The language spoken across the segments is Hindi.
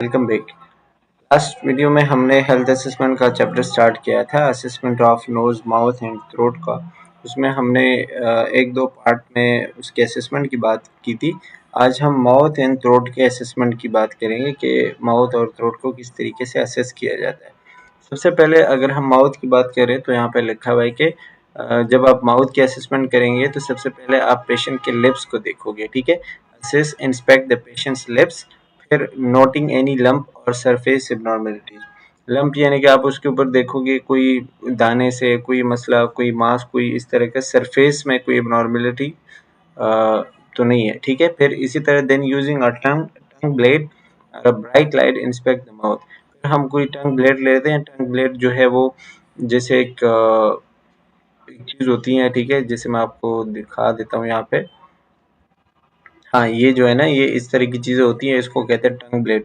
Welcome back. लास्ट वीडियो में हमने हेल्थ असेसमेंट का चैप्टर स्टार्ट किया था, assessment of nose, mouth and throat का। उसमें हमने एक दो पार्ट में उसके असेसमेंट की बात की थी। आज हम माउथ एंड थ्रोट के असेसमेंट की बात करेंगे कि माउथ और थ्रोट को किस तरीके से असेस किया जाता है। सबसे पहले अगर हम माउथ की बात करें तो यहाँ पे लिखा हुआ है कि जब आप माउथ की असेसमेंट करेंगे तो सबसे पहले आप पेशेंट के लिप्स को देखोगे, ठीक है। Assess inspect the patients lips, फिर नोटिंग एनी लंप और सरफेस एबनॉर्मेलिटीज। लंप यानी कि आप उसके ऊपर देखोगे कोई दाने से कोई मसला, कोई मास, कोई इस तरह का सरफेस में कोई एबनॉर्मेलिटी तो नहीं है, ठीक है। फिर इसी तरह then using a tongue blade और a bright light inspect the mouth. फिर हम कोई टंग ब्लेड लेते हैं। टंग ब्लेड जो है वो जैसे एक चीज होती है, ठीक है, जैसे मैं आपको दिखा देता हूँ यहाँ पे। हाँ, ये जो है ना, ये इस तरह की चीजें होती हैं, इसको कहते हैं टंग ब्लेड।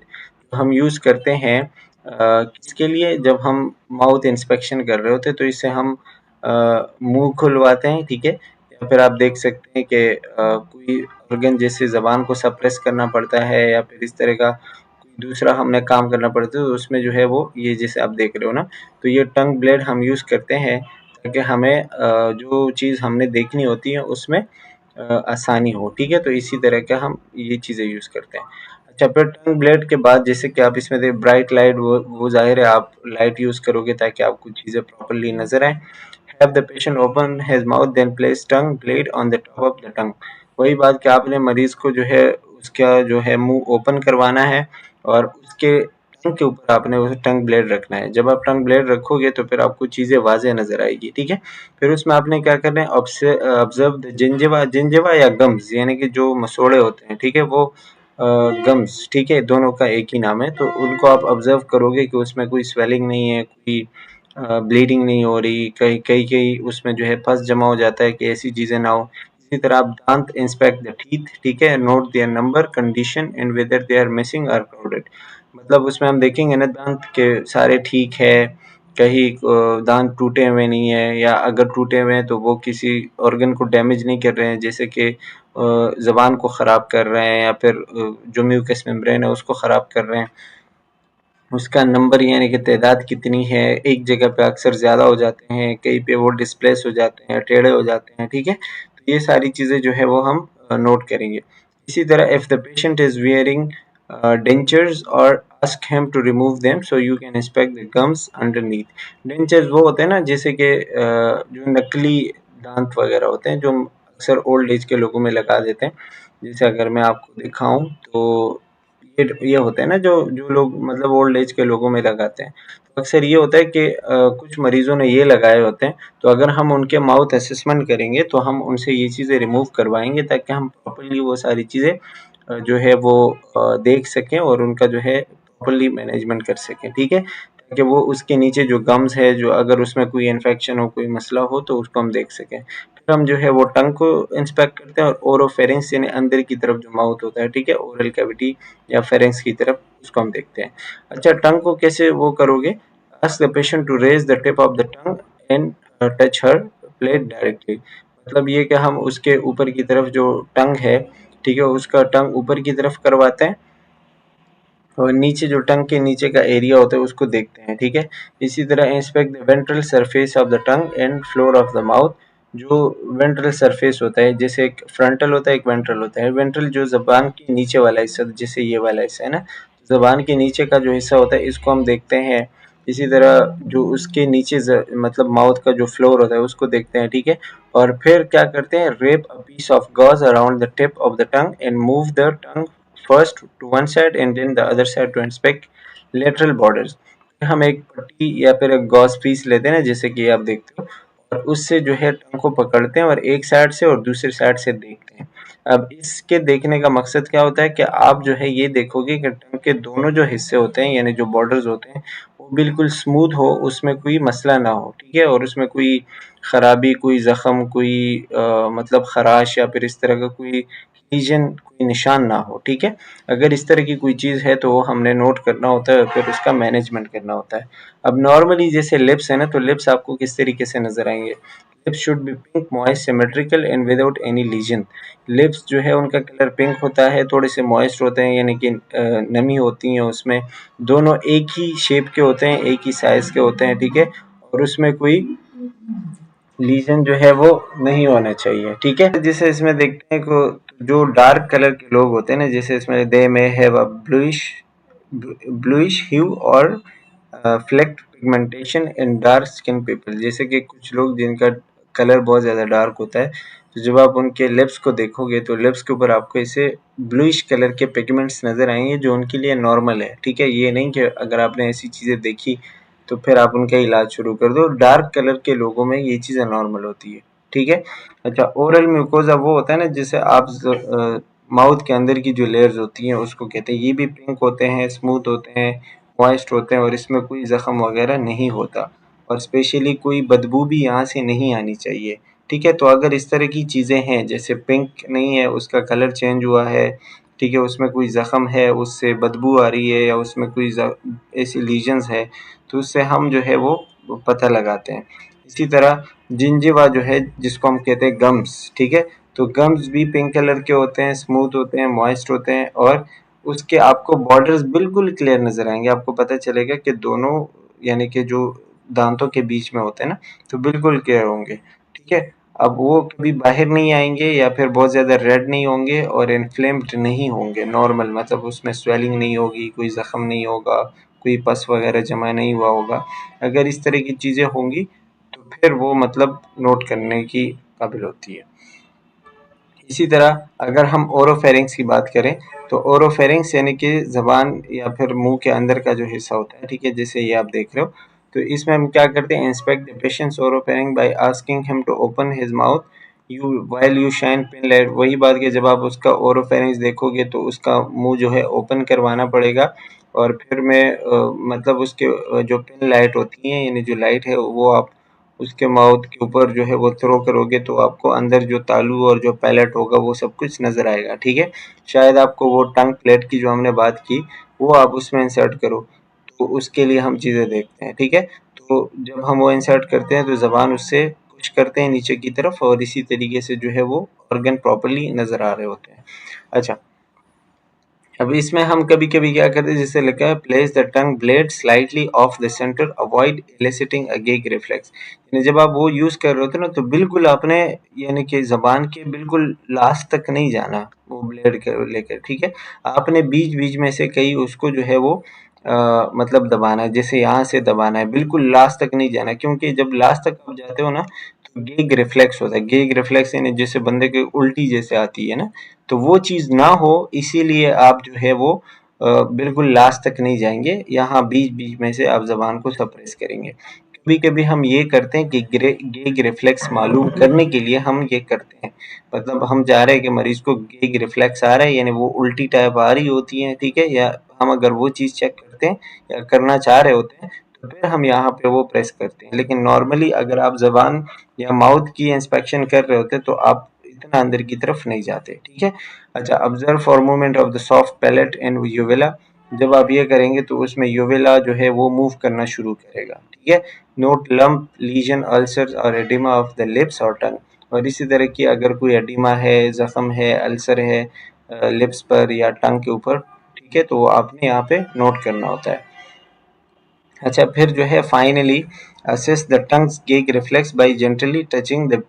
हम यूज करते हैं किसके लिए, जब हम माउथ इंस्पेक्शन कर रहे होते हैं तो इससे हम मुंह खुलवाते हैं, ठीक है। या फिर आप देख सकते हैं कि कोई ऑर्गन जैसे जबान को सप्रेस करना पड़ता है या फिर इस तरह का कोई दूसरा हमने काम करना पड़ता है, तो उसमें जो है वो ये जैसे आप देख रहे हो ना, तो ये टंग ब्लेड हम यूज करते हैं ताकि हमें जो चीज़ हमने देखनी होती है उसमें आसानी हो, ठीक है। तो इसी तरह का हम ये चीज़ें यूज़ करते हैं। अच्छा, फिर टंग ब्लेड के बाद जैसे कि आप इसमें ब्राइट लाइट, वो ज़ाहिर है आप लाइट यूज़ करोगे ताकि आपको चीज़ें प्रॉपर्ली नज़र आए। Have the patient open his mouth then place tongue blade on the top of the tongue. वही बात कि आपने मरीज को जो है उसका जो है मुंह ओपन करवाना है और उसके टंग के ऊपर आपने उसे टंग ब्लेड रखना है। जब आप टंग ब्लेड रखोगे तो फिर आपको चीज़ें वाज़ेह नज़र आएगी, ठीक है। फिर उसमें आपने क्या करना है, ऑब्जर्व द जिंजिवा। जिंजिवा या गम्स यानी कि जो मसोड़े होते हैं, ठीक है, वो गम्स, ठीक है, दोनों का एक ही नाम है। तो उनको आप ऑब्जर्व करोगे कि उसमें कोई स्वेलिंग नहीं है, कोई ब्लीडिंग नहीं हो रही, कहीं कहीं कहीं उसमें जो है पस जमा हो जाता है कि ऐसी चीज़ें ना हो। इसी तरह आप दांत इंस्पेक्ट द टीथ, ठीक है, note their number, condition and whether they are missing or crowded. मतलब उसमें हम देखेंगे ना दांत के सारे ठीक है, कहीं दांत टूटे हुए नहीं है, या अगर टूटे हुए हैं तो वो किसी ऑर्गन को डैमेज नहीं कर रहे हैं, जैसे कि ज़बान को ख़राब कर रहे हैं या फिर जो म्यूकस मेम्ब्रेन है उसको ख़राब कर रहे हैं। उसका नंबर यानी कि तादाद कितनी है, एक जगह पे अक्सर ज़्यादा हो जाते हैं, कहीं पे वो डिस्प्लेस हो जाते हैं, टेढ़े हो जाते हैं, ठीक है। तो ये सारी चीज़ें जो है वो हम नोट करेंगे। इसी तरह if the patient is wearing dentures और ask him to remove them so you can inspect the gums underneath. Dentures वो होते हैं ना, जैसे कि जो नकली दांत वगैरह होते हैं जो अक्सर ओल्ड एज के लोगों में लगा देते हैं। जैसे अगर मैं आपको दिखाऊं तो ये होता है ना, जो जो लोग मतलब ओल्ड एज के लोगों में लगाते हैं। तो अक्सर ये होता है कि कुछ मरीजों ने ये लगाए होते हैं, तो अगर हम उनके माउथ असेसमेंट करेंगे तो हम उनसे ये चीज़ें रिमूव करवाएंगे ताकि हम प्रॉपर्ली वो सारी चीज़ें जो है वो देख सकें और उनका जो है प्रॉपर्ली मैनेजमेंट कर सकें, ठीक है। ताकि वो उसके नीचे जो गम्स है, जो अगर उसमें कोई इन्फेक्शन हो, कोई मसला हो तो उसको हम देख सकें। फिर हम जो है वो टंग को इंस्पेक्ट करते हैं और ओरोफेरिंक्स यानी अंदर की तरफ जो माउथ होता है, ठीक है, ओरल कैविटी या फेरेंक्स की तरफ, उसको हम देखते हैं। अच्छा, टंग को कैसे वो करोगे, ask the patient to raise the tip of the tongue and touch her plate directly. मतलब ये कि हम उसके ऊपर की तरफ जो टंग है, ठीक है, उसका टंग ऊपर की तरफ करवाते हैं और नीचे जो टंग के नीचे का एरिया होता है उसको देखते हैं, ठीक है। इसी तरह inspect the ventral surface of the tongue and floor of the mouth. जो वेंट्रल सरफेस होता है, जैसे एक फ्रंटल होता है एक वेंट्रल होता है। वेंट्रल जो जबान के नीचे वाला हिस्सा, जैसे ये वाला हिस्सा है ना, जबान के नीचे का जो हिस्सा होता है इसको हम देखते हैं। इसी तरह जो उसके नीचे मतलब माउथ का जो फ्लोर होता है उसको देखते हैं, ठीक है। और फिर क्या करते हैं, wrap a piece of gauze around the tip of the tongue and move the tongue first to one side and then the other side to inspect lateral borders। हम एक पट्टी या फिर एक गॉस पीस लेते हैं ना, जैसे कि आप देखते हो, और उससे जो है टंग को पकड़ते हैं और एक साइड से और दूसरी साइड से देखते हैं। अब इसके देखने का मकसद क्या होता है कि आप जो है ये देखोगे कि टंग के दोनों जो हिस्से होते हैं यानी जो बॉर्डर्स होते हैं वो बिल्कुल स्मूथ हो, उसमें कोई मसला ना हो, ठीक है, और उसमें कोई खराबी, कोई जख्म, कोई मतलब खराश या फिर इस तरह का कोई लीजन कोई निशान ना हो, ठीक है। अगर इस तरह की कोई चीज़ है तो वो हमने नोट करना होता है, फिर उसका मैनेजमेंट करना होता है। अब नॉर्मली जैसे लिप्स है ना, तो लिप्स आपको किस तरीके से नज़र आएंगे। Lips should be pink, moist, symmetrical and without any lesion. Lips जो है उनका कलर पिंक होता है, थोड़े से मॉइस्ट होते हैं, यानी कि नमी होती है उसमें, दोनों एक ही शेप के होते हैं, एक ही साइज के होते हैं, ठीक है। और उसमें कोई लीजन जो है वो नहीं होना चाहिए, ठीक है। जैसे इसमें देखते हैं को जो डार्क कलर के लोग होते हैं ना, जैसे इसमें दे में हैव अ ब्लूइश ह्यू और flecked pigmentation in dark skin people. जैसे कि कुछ लोग जिनका कलर बहुत ज़्यादा डार्क होता है, तो जब आप उनके लिप्स को देखोगे तो लिप्स के ऊपर आपको ऐसे ब्लूइश कलर के पिगमेंट्स नज़र आएंगे, जो उनके लिए नॉर्मल है, ठीक है। ये नहीं कि अगर आपने ऐसी चीज़ें देखी तो फिर आप उनका इलाज शुरू कर दो। डार्क कलर के लोगों में ये चीज़ें नॉर्मल होती है, ठीक है। अच्छा, ओरल म्यूकोजा वो होता है ना, जैसे आप माउथ के अंदर की जो लेयर्स होती हैं उसको कहते हैं। ये भी पिंक होते हैं, स्मूथ होते हैं, मॉइस्ट होते हैं और इसमें कोई ज़ख्म वगैरह नहीं होता, और स्पेशली कोई बदबू भी यहाँ से नहीं आनी चाहिए, ठीक है। तो अगर इस तरह की चीज़ें हैं, जैसे पिंक नहीं है, उसका कलर चेंज हुआ है, ठीक है, उसमें कोई ज़ख्म है, उससे बदबू आ रही है, या उसमें कोई ऐसी लीजन्स है, तो उससे हम जो है वो पता लगाते हैं। इसी तरह जिंजिवा जो है, जिसको हम कहते हैं गम्स, ठीक है, तो गम्स भी पिंक कलर के होते हैं, स्मूथ होते हैं, मॉइस्ट होते हैं, और उसके आपको बॉर्डर्स बिल्कुल क्लियर नज़र आएंगे। आपको पता चलेगा कि दोनों, यानी कि जो दांतों के बीच में होते हैं ना, तो बिल्कुल क्लियर होंगे, ठीक है। अब वो कभी बाहर नहीं आएंगे, या फिर बहुत ज़्यादा रेड नहीं होंगे, और इन्फ्लेम्ड नहीं होंगे, नॉर्मल, मतलब उसमें स्वेलिंग नहीं होगी, कोई ज़ख्म नहीं होगा, कोई पस वगैरह जमा नहीं हुआ होगा। अगर इस तरह की चीज़ें होंगी तो फिर वो मतलब नोट करने की काबिल होती है। इसी तरह अगर हम ओरोफेरिंक्स की बात करें, तो ओरोफेरिंक्स यानी कि ज़बान या फिर मुंह के अंदर का जो हिस्सा होता है, ठीक है, जैसे ये आप देख रहे हो, तो इसमें हम क्या करते हैं, inspect the patient's oropharynx by asking him to open his mouth you while you shine pin light. वही बात कि जब आप उसका ओरोफेरिंक्स देखोगे तो उसका मुंह जो है ओपन करवाना पड़ेगा, और फिर मैं मतलब उसके जो पिन लाइट होती हैं, यानी जो लाइट है, वो आप उसके माउथ के ऊपर जो है वो थ्रो करोगे, तो आपको अंदर जो तालू और जो पैलेट होगा वो सब कुछ नज़र आएगा, ठीक है। शायद आपको वो टंग प्लेट की जो हमने बात की वो आप उसमें इंसर्ट करो, तो उसके लिए हम चीज़ें देखते हैं, ठीक है। तो जब हम वो इंसर्ट करते हैं तो ज़बान उससे कुछ करते हैं नीचे की तरफ, और इसी तरीके से जो है वो ऑर्गन प्रॉपरली नज़र आ रहे होते हैं। अच्छा, अब इसमें हम कभी-कभी क्या करते हैं, जैसे लिखा है place the tongue blade slightly off the center avoid eliciting a gag reflex. यानी जब आप वो यूज़ कर रहे होते हो ना, तो बिल्कुल आपने, यानी कि ज़बान के बिल्कुल लास्ट तक नहीं जाना वो ब्लेड के लेकर, ठीक है। आपने बीच-बीच में से कहीं उसको जो है वो मतलब दबाना है, जैसे यहाँ से दबाना है, बिल्कुल लास्ट तक नहीं जाना, क्योंकि जब लास्ट तक आप जाते हो ना, तो गैग रिफ्लेक्स होता है। गैग रिफ्लेक्स यानी जैसे बंदे के उल्टी जैसे आती है ना, तो वो चीज़ ना हो, इसीलिए आप जो है वो बिल्कुल लास्ट तक नहीं जाएंगे, यहाँ बीच बीच में से आप ज़बान को सप्रेस करेंगे। कभी कभी हम ये करते हैं कि गेग रिफ्लेक्स मालूम करने के लिए हम ये करते हैं, मतलब हम जा रहे हैं कि मरीज को गेग रिफ्लेक्स आ रहा है, यानी वो उल्टी टाइप आ रही होती है, ठीक है, या हम अगर वो चीज़ चेक करते हैं या करना चाह रहे होते हैं, तो फिर हम यहाँ पे वो प्रेस करते हैं। लेकिन नॉर्मली अगर आप ज़बान या माउथ की इंस्पेक्शन कर रहे होते हैं तो आप इतना अंदर की तरफ नहीं जाते, ठीक है। अच्छा, observe for movement of the soft palate and uvula. जब आप ये करेंगे तो उसमें यूवेला जो है वो मूव करना शुरू करेगा, ठीक है। नोट लंप, लीजन, अल्सर और एडिमा ऑफ द लिप्स और टंग। और इसी तरह की अगर कोई एडिमा है, जख्म है, अल्सर है लिप्स पर या टंग के ऊपर, ठीक है, तो वो आपने यहाँ पे नोट करना होता है। अच्छा, फिर जो है finally assess the tongue's gag reflex by gently touching the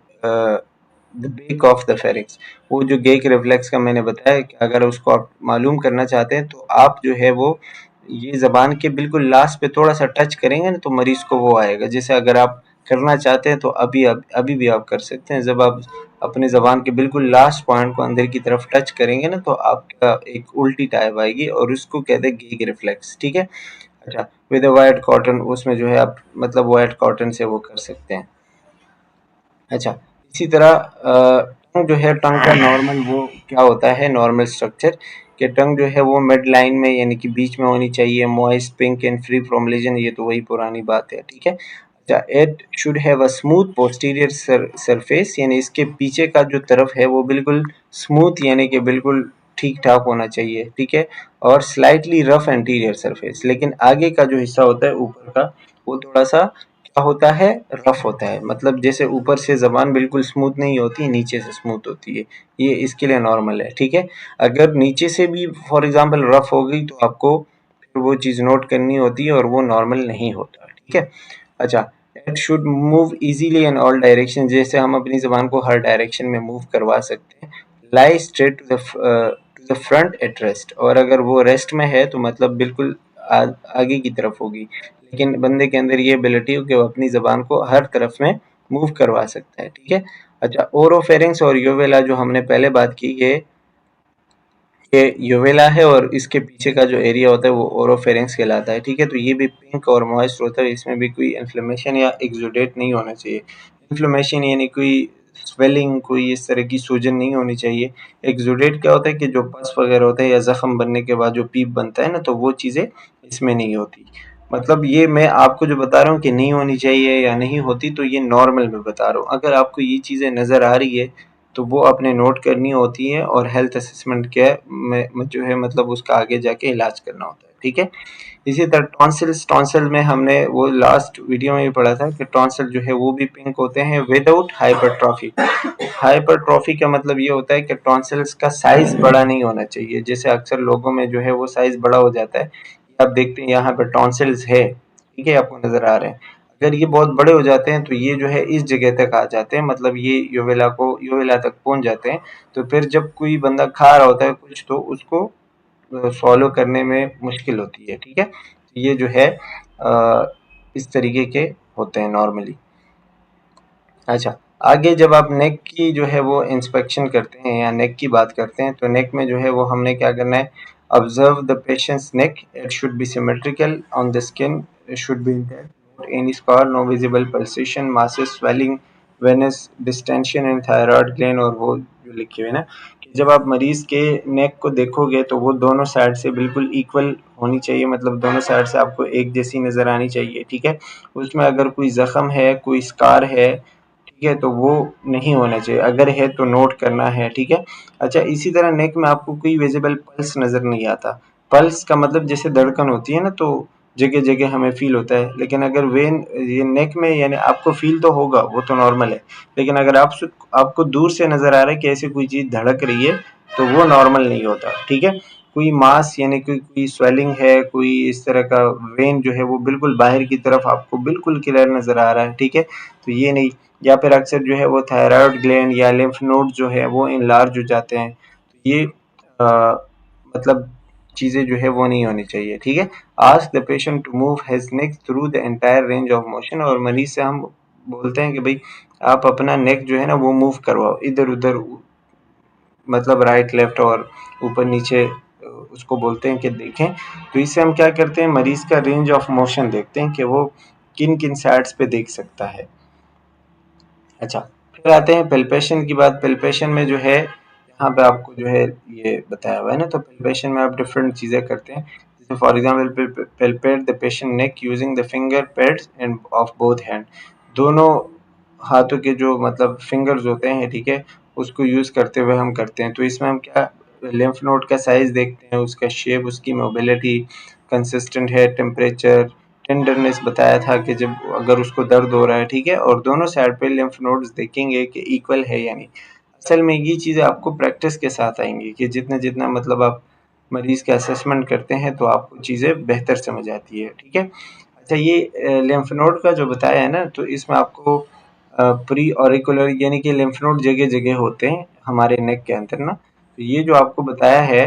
back of the pharynx. वो जो गेग रिफ्लेक्स का मैंने बताया कि अगर उसको आप मालूम करना चाहते हैं तो आप जो है वो ये ज़बान के बिल्कुल लास्ट पे थोड़ा सा टच करेंगे ना, तो मरीज को वो आएगा। जैसे अगर आप करना चाहते हैं तो अभी भी आप कर सकते हैं। जब आप अपने ज़बान के बिल्कुल लास्ट पॉइंट को अंदर की तरफ टच करेंगे ना, तो आपका एक उल्टी टाइप आएगी, और उसको कहते हैं गेग रिफ्लेक्स, ठीक है। अच्छा, विद अ वाइट कॉटन, उसमें जो है आप मतलब वाइट कॉटन से वो कर सकते हैं। अच्छा, इसी तरह टंग जो है, टंग का नॉर्मल वो क्या होता है, नॉर्मल स्ट्रक्चर कि टंग जो है वो मिड लाइन में, यानी कि बीच में होनी चाहिए, moist, pink and free from lesion. ये तो वही पुरानी बात है, ठीक है। अच्छा, it should have a smooth posterior surface, यानी इसके पीछे का जो तरफ है वो बिल्कुल स्मूथ यानी कि बिल्कुल ठीक-ठाक होना चाहिए, ठीक है? और स्लाइटली रफ एंटीरियर सरफेस, लेकिन आगे का जो हिस्सा होता है ऊपर का, वो थोड़ा-सा क्या होता है, रफ होता है। मतलब जैसे ऊपर से ज़बान बिल्कुल स्मूथ नहीं होती, नीचे से स्मूथ होती है। ये इसके लिए नॉर्मल है, ठीक है? अगर नीचे से भी फॉर एग्ज़ाम्पल रफ हो गई तो आपको फिर वो चीज़ नोट करनी होती है और वो नॉर्मल नहीं होता, ठीक है? अच्छा, it should move easily in all direction, जैसे हम अपनी ज़बान को हर डायरेक्शन में मूव करवा सकते हैं। Lie straight to the front at rest, और अगर वो रेस्ट में है तो मतलब बिल्कुल आगे की तरफ होगी। लेकिन बंदे के अंदर ये एबिलिटी हो कि वो अपनी ज़बान को हर तरफ में मूव करवा सकता है, ठीक है? अच्छा, ओरोफेरिंक्स और यूवेला जो हमने पहले बात की, ये यूवेला है और इसके पीछे का जो एरिया होता है वो ओरोफेरिंक्स कहलाता है, ठीक है? तो ये भी पिंक और मॉइस्ट होता है, इसमें भी कोई इन्फ्लेमेशन या एक्सुडेट नहीं होना चाहिए। इन्फ्लेमेशन यानी कोई स्वेलिंग, कोई इस तरह की सूजन नहीं होनी चाहिए। एक्सुडेट क्या होता है कि जो पस वगैरह होता है या ज़ख्म बनने के बाद जो पीप बनता है ना, तो वो चीज़ें इसमें नहीं होती। मतलब ये मैं आपको जो बता रहा हूँ कि नहीं होनी चाहिए या नहीं होती, तो ये नॉर्मल मैं बता रहा हूँ। अगर आपको ये चीज़ें नज़र आ रही है तो वो आपने नोट करनी होती है और हेल्थ असेसमेंट के में जो है मतलब उसका आगे जाके इलाज करना होता है, ठीक है? इसी तरह टॉन्सिल्स, टॉन्सिल में हमने वो लास्ट वीडियो में भी पढ़ा था कि टॉन्सिल जो है वो भी पिंक होते हैं विदाउट हाइपरट्रॉफी। हाइपरट्रॉफी का मतलब ये होता है कि टॉन्सिल्स का साइज बड़ा नहीं होना चाहिए, जैसे अक्सर लोगों में जो है वो साइज बड़ा हो जाता है। आप देखते हैं यहाँ पे टॉन्सिल्स है, ठीक है, आपको नजर आ रहे हैं। अगर ये बहुत बड़े हो जाते हैं तो ये जो है इस जगह तक आ जाते हैं, मतलब ये यूवेला तक पहुंच जाते हैं। तो फिर जब कोई बंदा खा रहा होता है कुछ तो उसको फॉलो करने में मुश्किल होती है, ठीक है? तो ये जो है इस तरीके के होते हैं नॉर्मली। अच्छा, आगे जब आप नेक की जो है वो इंस्पेक्शन करते हैं या नेक की बात करते हैं, तो नेक में जो है वो हमने क्या करना है, observe the patient's neck, it should be symmetrical on the skin, it should be intact, not any scar, no visible pulsation, masses, swelling, venous distension in thyroid gland, और वो जो लिखे हुए ना कि जब आप मरीज के नेक को देखोगे तो वो दोनों साइड से बिल्कुल इक्वल होनी चाहिए, मतलब दोनों साइड से आपको एक जैसी नजर आनी चाहिए, ठीक है? उसमें अगर कोई जख्म है, कोई स्कार है, ठीक है, तो वो नहीं होना चाहिए, अगर है तो नोट करना है, ठीक है? अच्छा, इसी तरह नेक में आपको कोई विजिबल पल्स नजर नहीं आता। पल्स का मतलब जैसे धड़कन होती है ना, तो जगह जगह हमें फील होता है, लेकिन अगर वेन ये नेक में यानी आपको फील तो होगा, वो तो नॉर्मल है। लेकिन अगर आपको दूर से नजर आ रहा है कि ऐसे कोई चीज धड़क रही है, तो वो नॉर्मल नहीं होता, ठीक है? कोई मास यानी कोई स्वेलिंग है, कोई इस तरह का वेन जो है वो बिल्कुल बाहर की तरफ आपको बिल्कुल क्लियर नजर आ रहा है, ठीक है, तो ये नहीं। या फिर अक्सर जो है वो थायराइड ग्लैंड या लिम्फ नोड जो है वो इनलार्ज हो जाते हैं, तो ये मतलब चीज़ें जो है वो नहीं होनी चाहिए, ठीक है? Ask the patient to move his neck through the entire range of motion, और मरीज से हम बोलते हैं कि भाई आप अपना नेक जो है ना वो मूव करवाओ इधर उधर, मतलब राइट लेफ्ट और ऊपर नीचे, उसको बोलते हैं कि देखें। तो इससे हम क्या करते हैं, मरीज का रेंज ऑफ मोशन देखते हैं कि वो किन किन साइड्स पे देख सकता है। अच्छा, फिर आते हैं पेल्पेशन की बात। पेल्पेशन में जो है यहाँ पे आपको जो है ये बताया हुआ है ना, तो पेल्पेशन में आप डिफरेंट चीज़ें करते हैं, जैसे for example palpate the patient neck using the finger pads end of both hand, दोनों हाथों के जो मतलब फिंगर्स होते हैं, ठीक है, उसको यूज करते हुए हम करते हैं। तो इसमें हम क्या, लिम्फ नोड का साइज देखते हैं, उसका शेप, उसकी मोबिलिटी, कंसिस्टेंट है, टेम्परेचर, टेंडरनेस बताया था कि जब अगर उसको दर्द हो रहा है, ठीक है, और दोनों साइड पे लिम्फ नोड्स देखेंगे कि इक्वल है या नहीं। असल में ये चीज़ें आपको प्रैक्टिस के साथ आएंगी कि जितना जितना मतलब आप मरीज का असेसमेंट करते हैं तो आपको चीज़ें बेहतर समझ आती है, ठीक है? अच्छा, ये लिम्फ नोड का जो बताया है ना, तो इसमें आपको प्री ऑरिकुलर यानी कि लिम्फ नोड जगह जगह होते हैं हमारे नेक के अंदर ना, तो ये जो आपको बताया है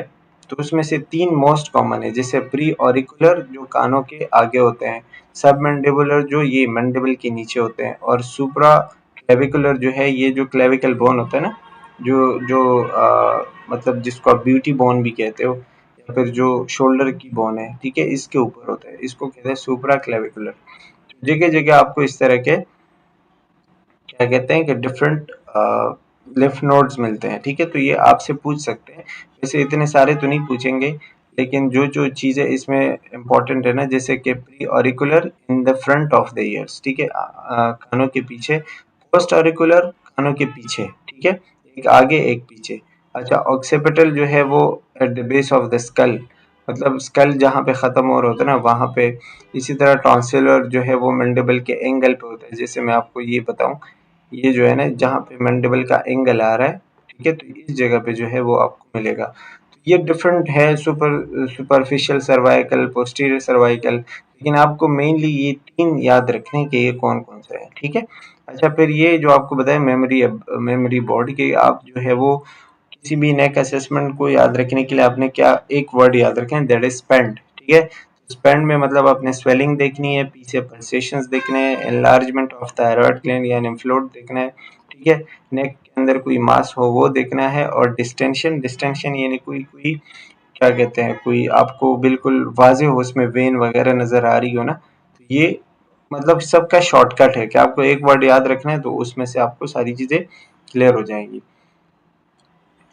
तो उसमें से 3 मोस्ट कॉमन है, जैसे प्री ऑरिकुलर जो कानों के आगे होते हैं, सब मैंडिबुलर जो ये मैंडिबल के नीचे होते हैं, और सुप्रा क्लेविकुलर जो है ये जो क्लेविकल बोन होता है ना, जो जो मतलब जिसको आप ब्यूटी बोन भी कहते हो, या फिर जो शोल्डर की बोन है, ठीक है, इसके ऊपर होता है, इसको कहते हैं सुप्रा क्लेविकुलर। जगह जगह आपको इस तरह के क्या कहते हैं कि डिफरेंट लिम्फ नोड्स मिलते हैं, ठीक है, तो ये आपसे पूछ सकते हैं। वैसे इतने सारे तो नहीं पूछेंगे, लेकिन जो जो चीज़ें इसमें इम्पोर्टेंट है ना, जैसे कि pre auricular in the front of the years, ठीक है, कानों के पीछे, पोस्ट ऑरिकुलर कानों के पीछे, ठीक है, एक आगे एक पीछे, अच्छा, ऑक्सीपिटल जो है वो at the base of the skull, मतलब स्कल जहाँ पे ख़त्म हो रहा होता है ना वहाँ पे। इसी तरह टॉन्सिलर जो है वो मैंडिबल के एंगल पे होता है। जैसे मैं आपको ये बताऊँ, ये जो है ना जहाँ पे मैंडिबल का एंगल आ रहा है, ठीक है, तो इस जगह पे जो है वो आपको मिलेगा। तो ये डिफरेंट है, सुपरफिशियल सर्वाइकल, पोस्टीरियर सर्वाइकल, लेकिन आपको मेनली ये 3 याद रखने हैं कि ये कौन-कौन से हैं, ठीक है? अच्छा, फिर ये जो आपको बताया मेमोरी बॉडी के, आप जो है वो किसी भी नेक असेसमेंट को याद रखने के लिए आपने क्या एक वर्ड याद रखें, दैट इज स्पेंड, ठीक है। स्पेंड में मतलब आपने स्वेलिंग देखनी है, पीछे पल्सेशंस देखने हैं, एनलार्जमेंट ऑफ थायराइड ग्लैंड या लिम्फ देखना है, ठीक है। नेक के अंदर कोई मास हो वो देखना है, और डिस्टेंशन, डिस्टेंशन यानी कोई कोई क्या कहते हैं, कोई आपको बिल्कुल वाज़ेह हो उसमें वेन वगैरह नज़र आ रही हो ना, तो ये मतलब सबका शॉर्टकट है कि आपको एक वर्ड याद रखना है तो उसमें से आपको सारी चीज़ें क्लियर हो जाएंगी।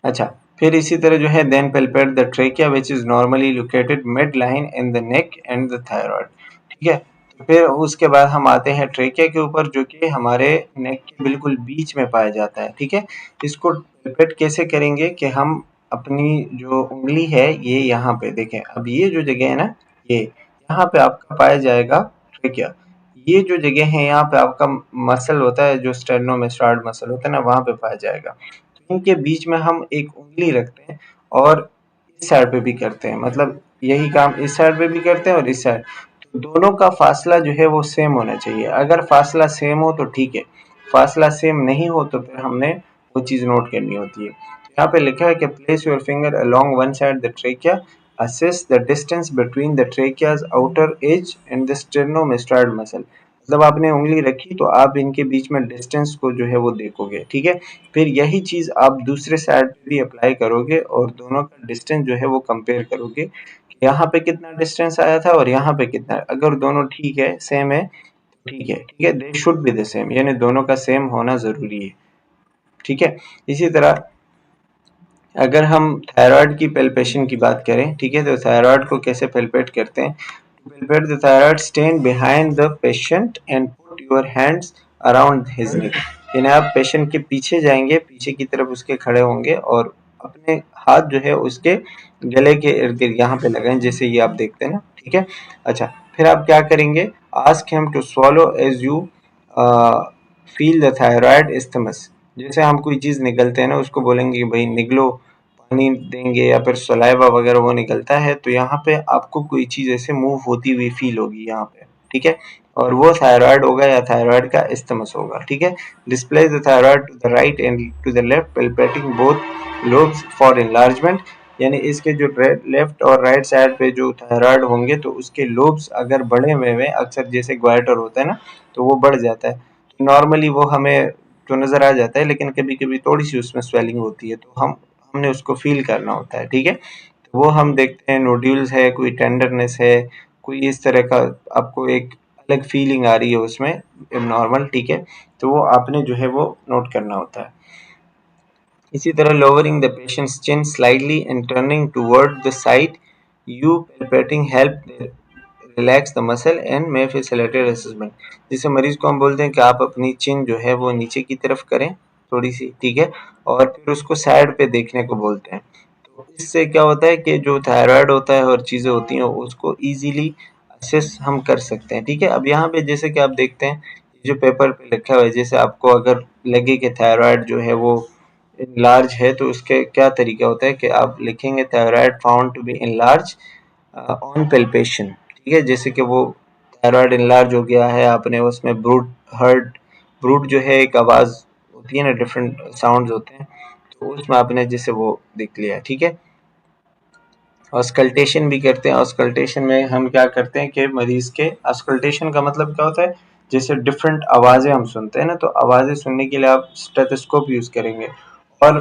अच्छा, फिर इसी तरह जो है then palpate the trachea which is normally located mid line in the neck and the thyroid, ठीक है। तो फिर उसके बाद हम आते हैं ट्रेकिया के ऊपर, जो कि हमारे नेक के बिल्कुल बीच में पाया जाता है, ठीक है। इसको palpate कैसे करेंगे कि हम अपनी जो उंगली है ये यहाँ पे देखें, अब ये जो जगह है ना, ये यहाँ पे आपका पाया जाएगा ट्रेकिया। ये जो जगह है यहाँ पे आपका मसल होता है, जो स्टेरनोमेस्टार्ड मसल होता है ना, वहाँ पे पाया जाएगा। इनके बीच में हम एक उंगली रखते हैं और इस साइड पे भी करते हैं, मतलब यही काम इस साइड पे भी करते हैं और इस साइड। तो दोनों का फासला जो है वो सेम होना चाहिए। अगर फासला सेम हो तो ठीक है, फासला सेम नहीं हो तो फिर हमने वो चीज़ नोट करनी होती है। यहाँ पे लिखा है कि place your finger along one side the trachea, assess the distance between the trachea's outer edge and the sternum muscle. मतलब आपने उंगली रखी तो आप इनके बीच में डिस्टेंस को जो है वो देखोगे, ठीक है। फिर यही चीज़ आप दूसरे साइड पे भी अप्लाई करोगे और दोनों का डिस्टेंस जो है वो कंपेयर करोगे कि यहाँ पे कितना डिस्टेंस आया था और यहाँ पे कितना है। अगर दोनों ठीक है, सेम है, ठीक है, ठीक है, they should be the same, यानी दोनों का सेम होना ज़रूरी है, ठीक है। इसी तरह अगर हम थायराइड की पैल्पेशन की बात करें, ठीक है, तो थायराइड को कैसे पैल्पेट करते हैं? To palpate the thyroid, stand behind the patient and put your hands around his neck। यानी आप पेशेंट के पीछे जाएंगे, पीछे की तरफ उसके खड़े होंगे और अपने हाथ जो है उसके गले के इर्द गिर्द यहाँ पे लगाएं, जैसे ये आप देखते हैं ना, ठीक है। अच्छा, फिर आप क्या करेंगे, ask him to swallow as you feel the thyroid isthmus। जैसे हम कोई चीज़ निगलते हैं ना, उसको बोलेंगे कि भाई निगलो, पानी देंगे या फिर सलाइवा वगैरह वो निकलता है, तो यहाँ पे आपको कोई चीज़ ऐसे मूव होती हुई फील होगी यहाँ पे, ठीक है। और वो थायराइड होगा या थायराइड का इस्तेमस होगा, ठीक है। Display the thyroid to the right and to the left, palpating both lobes for enlargement। यानी इसके जो लेफ्ट और राइट साइड पे जो थायराइड होंगे तो उसके लोब्स अगर बढ़े हुए हैं, अक्सर जैसे ग्वाइटर होता है ना, तो वो बढ़ जाता है। नॉर्मली वो हमें तो नज़र आ जाता है, लेकिन कभी-कभी थोड़ी-सी उसमें स्वेलिंग होती है, तो हमने उसको फ़ील करना होता है, ठीक है? तो वो हम देखते हैं, नोड्यूल्स है, कोई टेंडरनेस है, कोई इस तरह का आपको एक अलग फ़ीलिंग आ रही है उसमें एब्नॉर्मल, ठीक है? तो वो आपने जो है वो नोट करना होता है। इसी तरह lowering the patient's chin slightly and turning toward the side, you palpating help relax the muscle and may facilitate assessment. जिसे मरीज को हम बोलते हैं कि आप अपनी चिन जो है वो नीचे की तरफ करें थोड़ी सी, ठीक है, और फिर उसको साइड पे देखने को बोलते हैं। तो इससे क्या होता है कि जो थायराइड होता है और चीज़ें होती हैं उसको इजीली असेस हम कर सकते हैं, ठीक है। अब यहाँ पे जैसे कि आप देखते हैं जो पेपर पे लिखा हुआ है, जैसे आपको अगर लगे कि थायराइड जो है वो इनलार्ज है तो उसके क्या तरीका होता है कि आप लिखेंगे thyroid found to be enlarge on palpation, ठीक है। जैसे कि वो थायराइड इनलार्ज हो गया है, आपने उसमें ब्रूट हर्ट, ब्रूट जो है एक आवाज़ होती है ना, डिफरेंट साउंड्स होते हैं, तो उसमें आपने जैसे वो देख लिया, ठीक है। ऑस्कल्टेशन भी करते हैं। ऑस्कल्टेशन में हम क्या करते हैं कि मरीज के, ऑस्कल्टेशन का मतलब क्या होता है, जैसे डिफरेंट आवाज़ें हम सुनते हैं ना, तो आवाज़ें सुनने के लिए आप स्टेथोस्कोप यूज़ करेंगे। और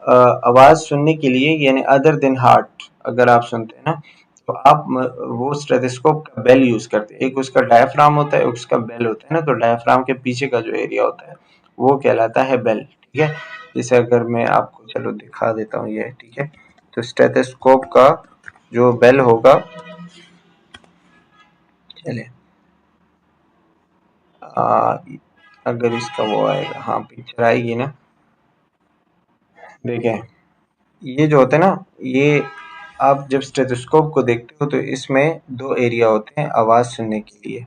आवाज़ सुनने के लिए यानी अदर देन हार्ट अगर आप सुनते हैं ना, तो आप वो स्टेथोस्कोप का बेल यूज़ करते हैं। एक उसका डायफ्राम होता है, उसका बेल होता है ना, तो डायफ्राम के पीछे का जो एरिया होता है वो कहलाता है बेल, ठीक है। जैसे अगर मैं आपको चलो दिखा देता हूँ ये, ठीक है। तो स्टेथोस्कोप का जो बेल होगा, चले आ, अगर इसका वो आएगा, हाँ पिक्चर आएगी ना, देखें ये जो होता है ना, ये आप जब स्टेथोस्कोप को देखते हो तो इसमें 2 एरिया होते हैं आवाज़ सुनने के लिए।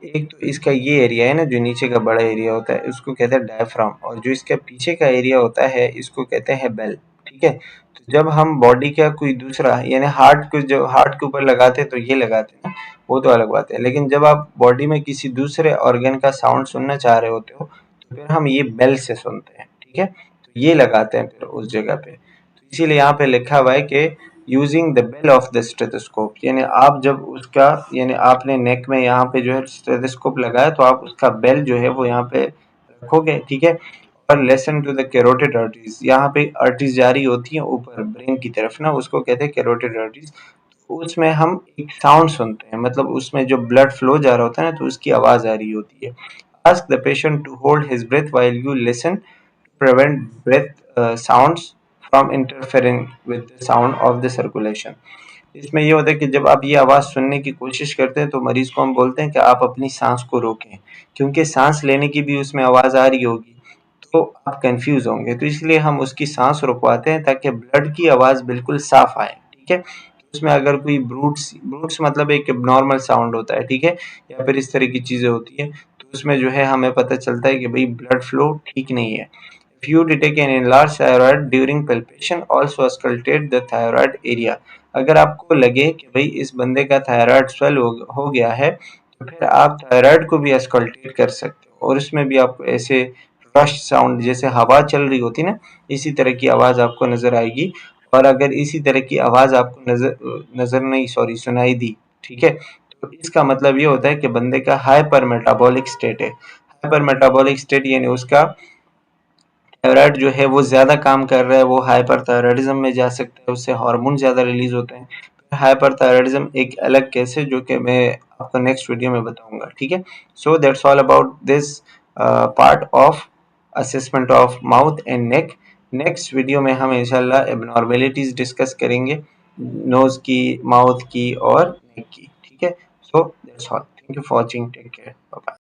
एक तो इसका ये एरिया है ना, जो नीचे का बड़ा एरिया होता है, उसको कहते हैं डायफ्राम, और जो इसके पीछे का एरिया होता है इसको कहते हैं बेल। ठीक है? तो जब हम बॉडी का कोई दूसरा यानी हार्ट को, जब हार्ट के ऊपर लगाते हैं तो ये लगाते हैं ना, वो तो अलग बात है। लेकिन जब आप बॉडी में किसी दूसरे ऑर्गन का साउंड सुनना चाह रहे होते हो तो फिर हम ये बेल से सुनते हैं। ठीक है? तो ये लगाते हैं फिर उस जगह पे। तो इसीलिए यहाँ पे लिखा हुआ है कि using the bell of the stethoscope, यानी आप जब उसका, यानी आपने नेक में यहाँ पे जो है स्टेथोस्कोप लगाया तो आप उसका बेल जो है वो यहाँ पे रखोगे। ठीक है? और listen to the carotid arteries, यहाँ पे आर्टरीज जारी होती है ऊपर ब्रेन की तरफ ना, उसको कहते हैं कैरोटिड आर्टरीज। उसमें हम एक साउंड सुनते हैं, मतलब उसमें जो ब्लड फ्लो जा रहा होता है ना, तो उसकी आवाज आ रही होती है। Ask the patient to hold his breath while you listen, prevent breath sounds from interfering with the sound of the circulation। इसमें ये होता है कि जब आप ये आवाज़ सुनने की कोशिश करते हैं तो मरीज को हम बोलते हैं कि आप अपनी सांस को रोकें, क्योंकि सांस लेने की भी उसमें आवाज़ आ रही होगी तो आप कंफ्यूज होंगे, तो इसलिए हम उसकी सांस रुकवाते हैं ताकि ब्लड की आवाज़ बिल्कुल साफ आए। ठीक है? तो उसमें अगर कोई ब्रूट्स ब्रूट्स मतलब एक नॉर्मल साउंड होता है, ठीक है, या फिर इस तरह की चीज़ें होती है, तो उसमें जो है हमें पता चलता है कि भाई ब्लड फ्लो ठीक नहीं है। If you detect an enlarged thyroid during palpation, also auscultate the thyroid area। अगर आपको लगे कि भाई इस बंदे का थायराइड स्वेल हो गया है तो फिर आप थायराइड को भी अस्कल्टेट कर सकते हो, और इसमें भी आपको ऐसे रश साउंड जैसे हवा चल रही होती ना, इसी तरह की आवाज़ आपको नज़र आएगी। और अगर इसी तरह की आवाज़ आपको नज़र नहीं, सॉरी, सुनाई दी, ठीक है, तो इसका मतलब ये होता है कि बंदे का हाइपर मेटाबॉलिक स्टेट है। हाइपर मेटाबॉलिक स्टेट यानी उसका थायराइड जो है वो ज़्यादा काम कर रहा है, वो हाइपरथायरायडिज्म में जा सकता है, उससे हार्मोन ज़्यादा रिलीज़ होते हैं। हाइपरथायरायडिज्म एक अलग केस है जो कि मैं आपको नेक्स्ट वीडियो में बताऊँगा। ठीक है? So that's all about this part of assessment of mouth and neck. Next video में हम इंशाल्लाह एबनॉर्मेलिटीज़ डिस्कस करेंगे, नोज़ की, माउथ की और नेक की। ठीक है? So that's all. Thank you for watching. Take care. Bye bye.